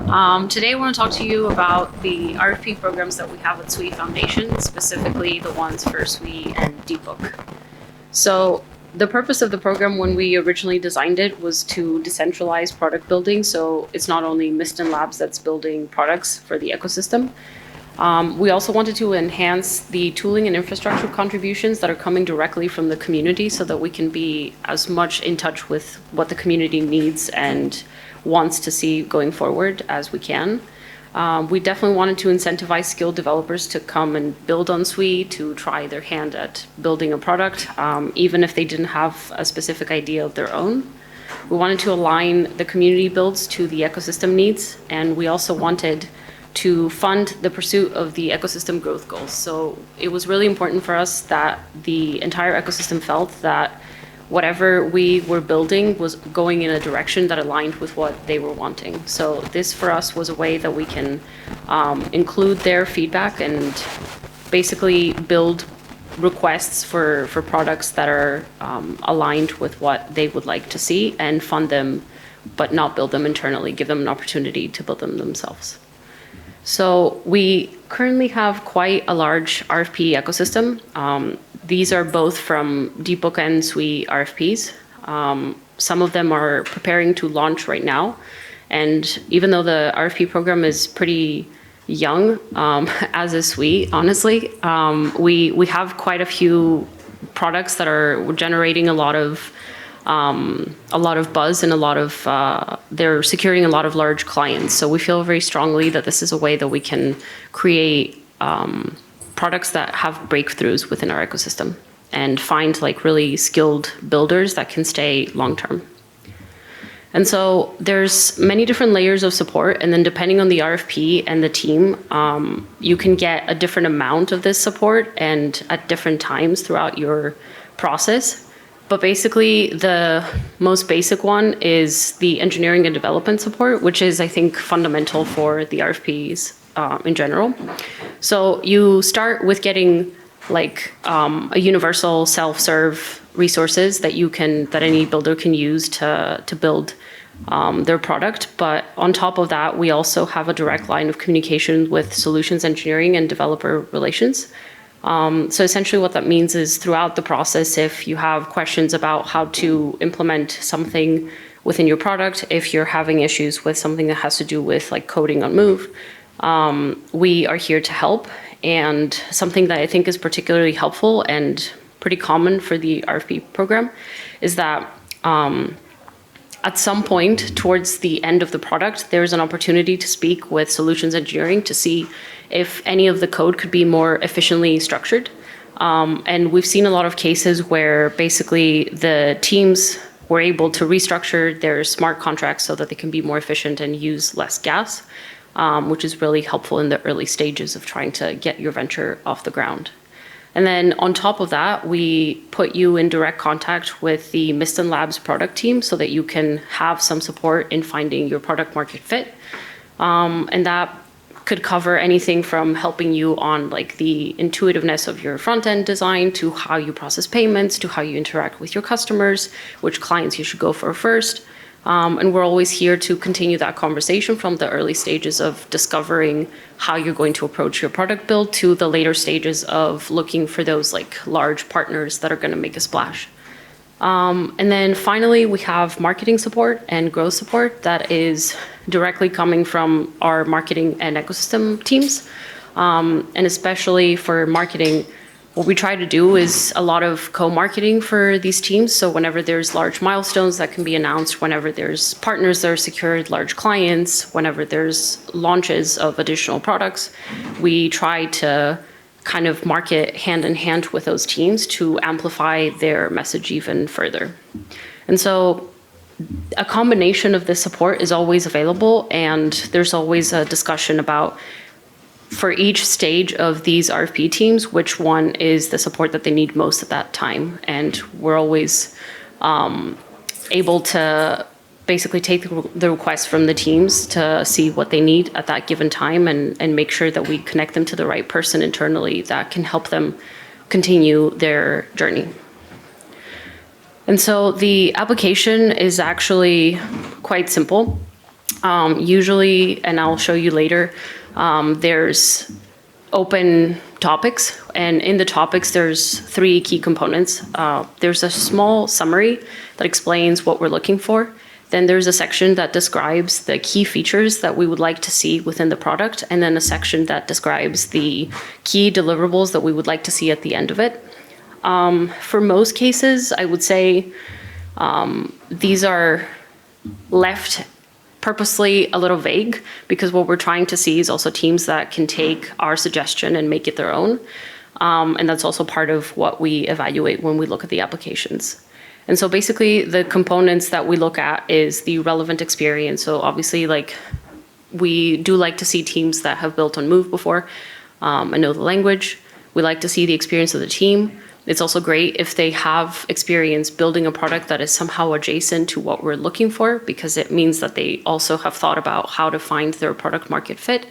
Today I want to talk to you about the RFP programs that we have at Sui Foundation, specifically the ones for Sui and DeepBook. So the purpose of the program when we originally designed it was to decentralize product building. So it's not only Miston Labs that's building products for the ecosystem. We also wanted to enhance the tooling and infrastructure contributions that are coming directly from the community so that we can be as much in touch with what the community needs and wants to see going forward as we can. We definitely wanted to incentivize skilled developers to come and build on Sui, to try their hand at building a product, even if they didn't have a specific idea of their own. We wanted to align the community builds to the ecosystem needs, and we also wanted to fund the pursuit of the ecosystem growth goals. So it was really important for us that the entire ecosystem felt that whatever we were building was going in a direction that aligned with what they were wanting. So this for us was a way that we can include their feedback and basically build requests for products that are aligned with what they would like to see and fund them, but not build them internally, give them an opportunity to build them themselves. So we currently have quite a large RFP ecosystem. These are both from DeepBook and Sui RFPs. Some of them are preparing to launch right now. And even though the RFP program is pretty young, as is Sui, honestly, we have quite a few products that are generating a lot of buzz and they're securing a lot of large clients. So we feel very strongly that this is a way that we can create products that have breakthroughs within our ecosystem and find like really skilled builders that can stay long-term. And so there's many different layers of support, and then depending on the RFP and the team, you can get a different amount of this support and at different times throughout your process. But basically, the most basic one is the engineering and development support, which is, I think, fundamental for the RFPs in general. So you start with getting like a universal self-serve resources that any builder can use to build their product. But on top of that, we also have a direct line of communication with solutions engineering and developer relations. So essentially what that means is throughout the process, if you have questions about how to implement something within your product, if you're having issues with something that has to do with like coding on Move, we are here to help. And something that I think is particularly helpful and pretty common for the RFP program is that at some point towards the end of the product, there's an opportunity to speak with solutions engineering to see if any of the code could be more efficiently structured. And we've seen a lot of cases where basically the teams were able to restructure their smart contracts so that they can be more efficient and use less gas, which is really helpful in the early stages of trying to get your venture off the ground. And then on top of that, we put you in direct contact with the Miston Labs product team so that you can have some support in finding your product market fit. And that could cover anything from helping you on like the intuitiveness of your front-end design to how you process payments, to how you interact with your customers, which clients you should go for first. And we're always here to continue that conversation from the early stages of discovering how you're going to approach your product build to the later stages of looking for those like large partners that are going to make a splash. And then finally, we have marketing support and growth support that is directly coming from our marketing and ecosystem teams. And especially for marketing, what we try to do is a lot of co-marketing for these teams. So whenever there's large milestones that can be announced, whenever there's partners that are secured, large clients, whenever there's launches of additional products, we try to kind of market hand in hand with those teams to amplify their message even further. And so a combination of this support is always available, and there's always a discussion about, for each stage of these RFP teams, which one is the support that they need most at that time. And we're always able to basically take the requests from the teams to see what they need at that given time and make sure that we connect them to the right person internally that can help them continue their journey. And so the application is actually quite simple. Usually, and I'll show you later, there's open topics, and in the topics there's 3 key components. There's a small summary that explains what we're looking for. Then there's a section that describes the key features that we would like to see within the product, and then a section that describes the key deliverables that we would like to see at the end of it. For most cases, I would say these are left purposely a little vague, because what we're trying to see is also teams that can take our suggestion and make it their own. And that's also part of what we evaluate when we look at the applications. And so basically the components that we look at is the relevant experience. So obviously, like, we do like to see teams that have built on Move before and know the language. We like to see the experience of the team. It's also great if they have experience building a product that is somehow adjacent to what we're looking for, because it means that they also have thought about how to find their product market fit.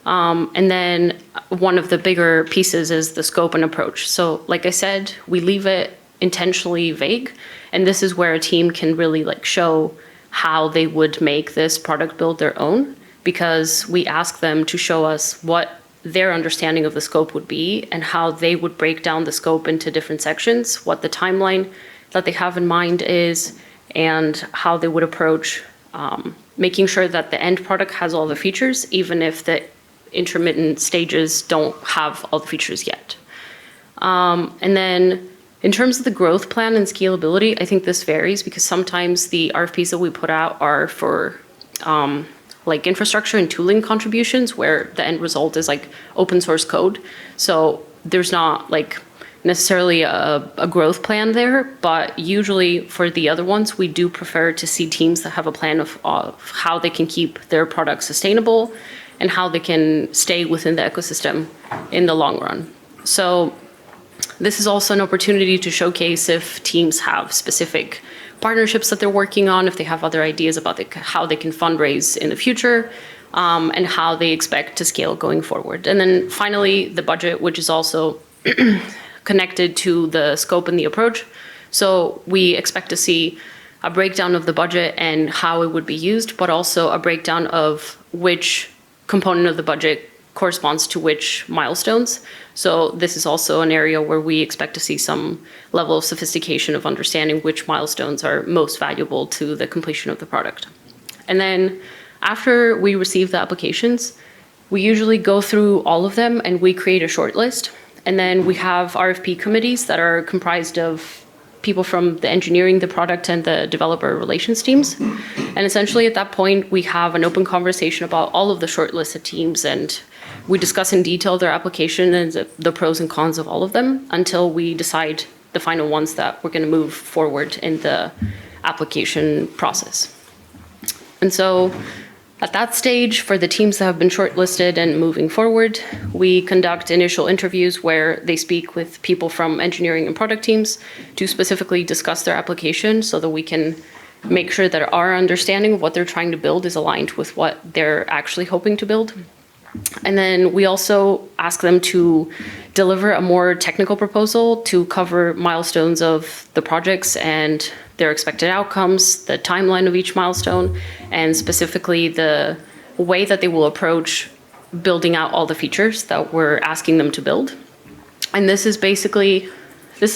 And then one of the bigger pieces is the scope and approach. So like I said, we leave it intentionally vague, and this is where a team can really like show how they would make this product build their own, because we ask them to show us what their understanding of the scope would be and how they would break down the scope into different sections, what the timeline that they have in mind is, and how they would approach making sure that the end product has all the features, even if the intermittent stages don't have all the features yet. And then in terms of the growth plan and scalability, I think this varies, because sometimes the RFPs that we put out are for like infrastructure and tooling contributions, where the end result is like open source code. So there's not like necessarily a growth plan there, but usually for the other ones, we do prefer to see teams that have a plan of how they can keep their product sustainable and how they can stay within the ecosystem in the long run. So this is also an opportunity to showcase if teams have specific partnerships that they're working on, if they have other ideas about how they can fundraise in the future, and how they expect to scale going forward. And then finally, the budget, which is also connected to the scope and the approach. So we expect to see a breakdown of the budget and how it would be used, but also a breakdown of which component of the budget corresponds to which milestones. So this is also an area where we expect to see some level of sophistication of understanding which milestones are most valuable to the completion of the product. And then after we receive the applications, we usually go through all of them and we create a short list. And then we have RFP committees that are comprised of people from the engineering, the product, and the developer relations teams. And essentially at that point, we have an open conversation about all of the shortlisted teams, and we discuss in detail their application and the pros and cons of all of them until we decide the final ones that we're going to move forward in the application process. And so at that stage, for the teams that have been shortlisted and moving forward, we conduct initial interviews where they speak with people from engineering and product teams to specifically discuss their application so that we can make sure that our understanding of what they're trying to build is aligned with what they're actually hoping to build. And then we also ask them to deliver a more technical proposal to cover milestones of the projects and their expected outcomes, the timeline of each milestone, and specifically the way that they will approach building out all the features that we're asking them to build. And this is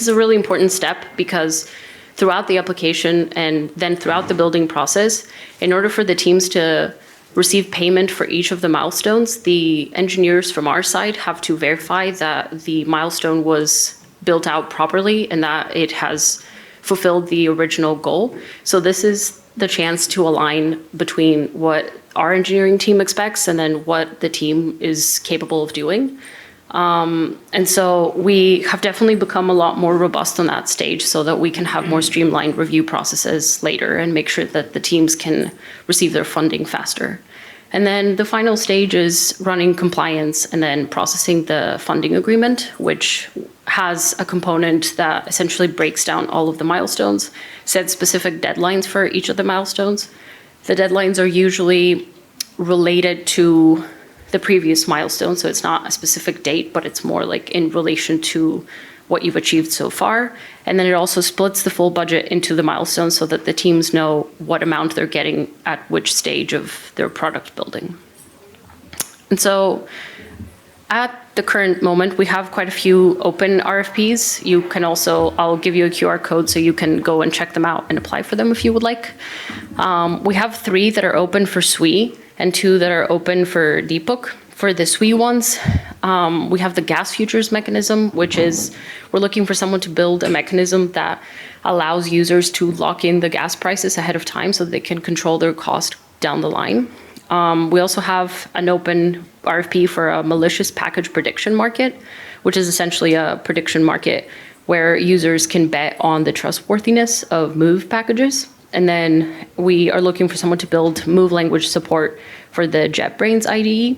a really important step, because throughout the application and then throughout the building process, in order for the teams to receive payment for each of the milestones, the engineers from our side have to verify that the milestone was built out properly and that it has fulfilled the original goal. So this is the chance to align between what our engineering team expects and then what the team is capable of doing. And so we have definitely become a lot more robust on that stage so that we can have more streamlined review processes later and make sure that the teams can receive their funding faster. And then the final stage is running compliance and then processing the funding agreement, which has a component that essentially breaks down all of the milestones, sets specific deadlines for each of the milestones. The deadlines are usually related to the previous milestone, so it's not a specific date, but it's more like in relation to what you've achieved so far. And then it also splits the full budget into the milestones so that the teams know what amount they're getting at which stage of their product building. And so at the current moment, we have quite a few open RFPs. You can also, I'll give you a QR code so you can go and check them out and apply for them if you would like. We have 3 that are open for Sui and 2 that are open for DeepBook. For the Sui ones, we have the gas futures mechanism, which is, we're looking for someone to build a mechanism that allows users to lock in the gas prices ahead of time so they can control their cost down the line. We also have an open RFP for a malicious package prediction market, which is essentially a prediction market where users can bet on the trustworthiness of Move packages. And then we are looking for someone to build Move language support for the JetBrains IDE.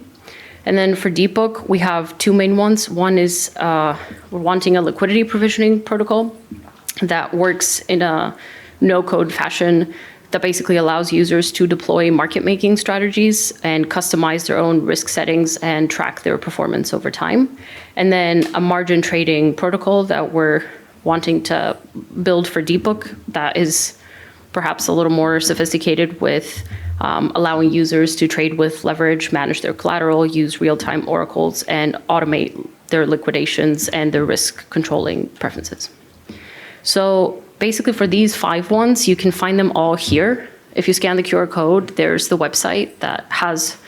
And then for DeepBook, we have 2 main ones. One is we're wanting a liquidity provisioning protocol that works in a no-code fashion that basically allows users to deploy market-making strategies and customize their own risk settings and track their performance over time. And then a margin trading protocol that we're wanting to build for DeepBook that is perhaps a little more sophisticated with allowing users to trade with leverage, manage their collateral, use real-time oracles, and automate their liquidations and their risk controlling preferences. So basically for these 5 ones, you can find them all here. If you scan the QR code, there's the website that has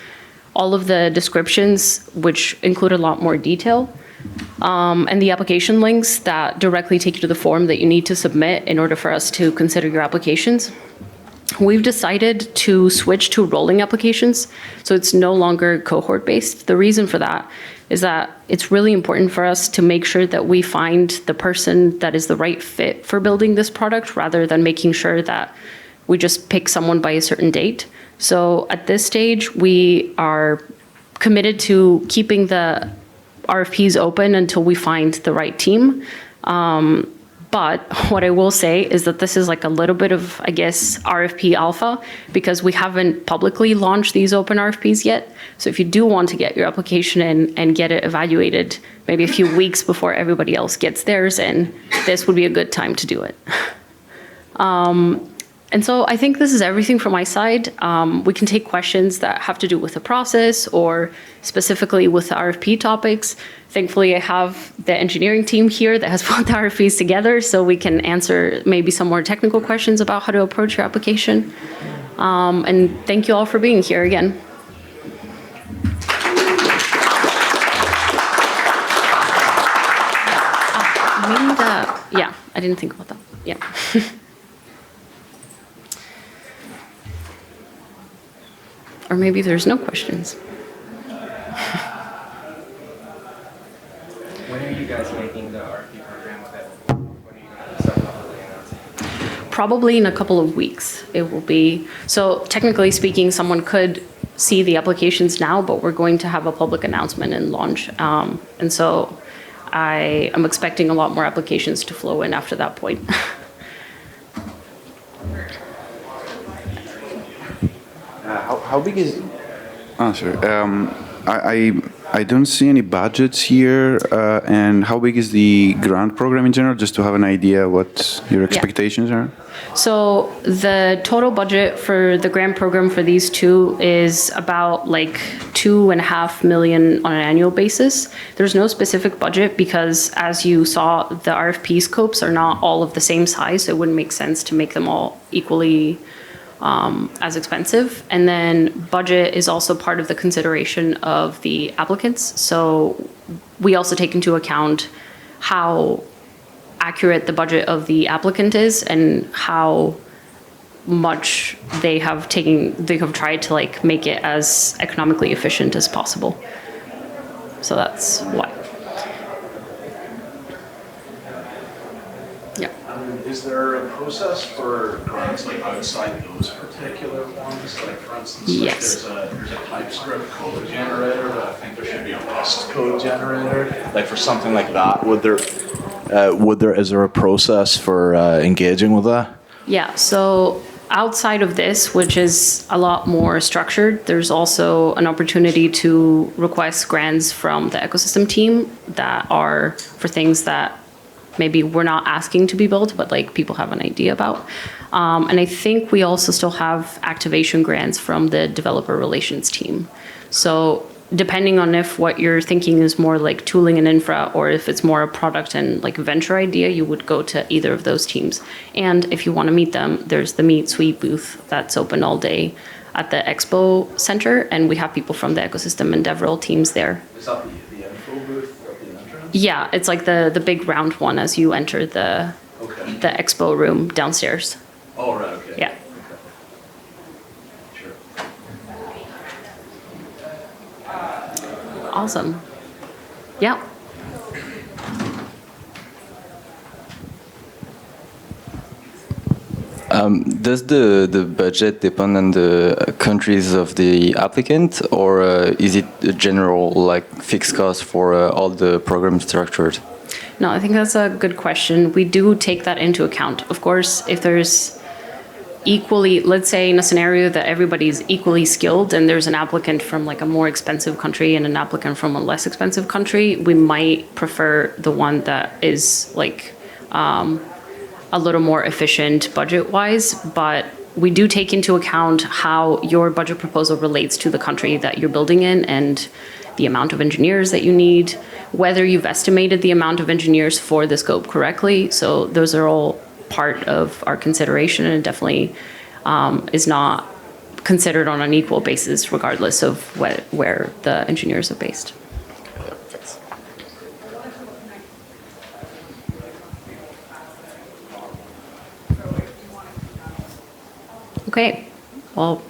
all of the descriptions, which include a lot more detail, and the application links that directly take you to the form that you need to submit in order for us to consider your applications. We've decided to switch to rolling applications, so it's no longer cohort-based. The reason for that is that it's really important for us to make sure that we find the person that is the right fit for building this product, rather than making sure that we just pick someone by a certain date. So at this stage, we are committed to keeping the RFPs open until we find the right team. But what I will say is that this is like a little bit of, I guess, RFP alpha, because we haven't publicly launched these open RFPs yet. So if you do want to get your application in and get it evaluated maybe a few weeks before everybody else gets theirs in, this would be a good time to do it. And so I think this is everything from my side. We can take questions that have to do with the process or specifically with the RFP topics. Thankfully, I have the engineering team here that has put the RFPs together, so we can answer maybe some more technical questions about how to approach your application. And thank you all for being here again. Yeah, I didn't think about that. Yeah. Or maybe there's no questions. When are you guys making the RFP program with it? When are you going to start publicly announcing? Probably in a couple of weeks. It will be, so technically speaking, someone could see the applications now, but we're going to have a public announcement and launch. And so I am expecting a lot more applications to flow in after that point. How big is? Oh, sorry. I don't see any budgets here. And how big is the grant program in general? Just to have an idea what your expectations are. So the total budget for the grant program for these 2 is about like $2.5 million on an annual basis. There's no specific budget because, as you saw, the RFP scopes are not all of the same size, so it wouldn't make sense to make them all equally as expensive. And then budget is also part of the consideration of the applicants. So we also take into account how accurate the budget of the applicant is and how much they have tried to like make it as economically efficient as possible. So that's why. Yeah. Is there a process for grants like outside those particular ones? Like for instance, Yes. like there's a TypeScript code generator, but I think there should be a Rust code generator. Like for something like that, is there a process for engaging with that? Yeah, so outside of this, which is a lot more structured, there's also an opportunity to request grants from the ecosystem team that are for things that maybe we're not asking to be built, but like people have an idea about. And I think we also still have activation grants from the developer relations team. So depending on if what you're thinking is more like tooling and infra, or if it's more a product and like venture idea, you would go to either of those teams. And if you want to meet them, there's the Meet Sui booth that's open all day at the Expo Center, and we have people from the ecosystem and DevRel teams there. Is that the info booth at the entrance? Yeah, it's like the big round one as you enter the expo room downstairs. Oh, right, okay. Yeah. Okay. Sure. Awesome. Yeah. Does the budget depend on the countries of the applicant, or is it a general like fixed cost for all the program structures? No, I think that's a good question. We do take that into account. Of course, if there's equally, let's say in a scenario that everybody's equally skilled and there's an applicant from like a more expensive country and an applicant from a less expensive country, we might prefer the one that is like a little more efficient budget-wise, but we do take into account how your budget proposal relates to the country that you're building in and the amount of engineers that you need, whether you've estimated the amount of engineers for the scope correctly. So those are all part of our consideration, and it definitely is not considered on an equal basis regardless of where the engineers are based. Okay, well,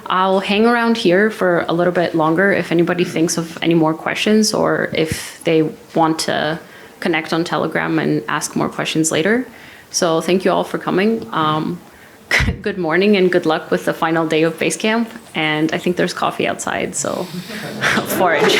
I'll hang around here for a little bit longer if anybody thinks of any more questions, or if they want to connect on Telegram and ask more questions later. So thank you all for coming. Good morning and good luck with the final day of Basecamp. And I think there's coffee outside, so forage.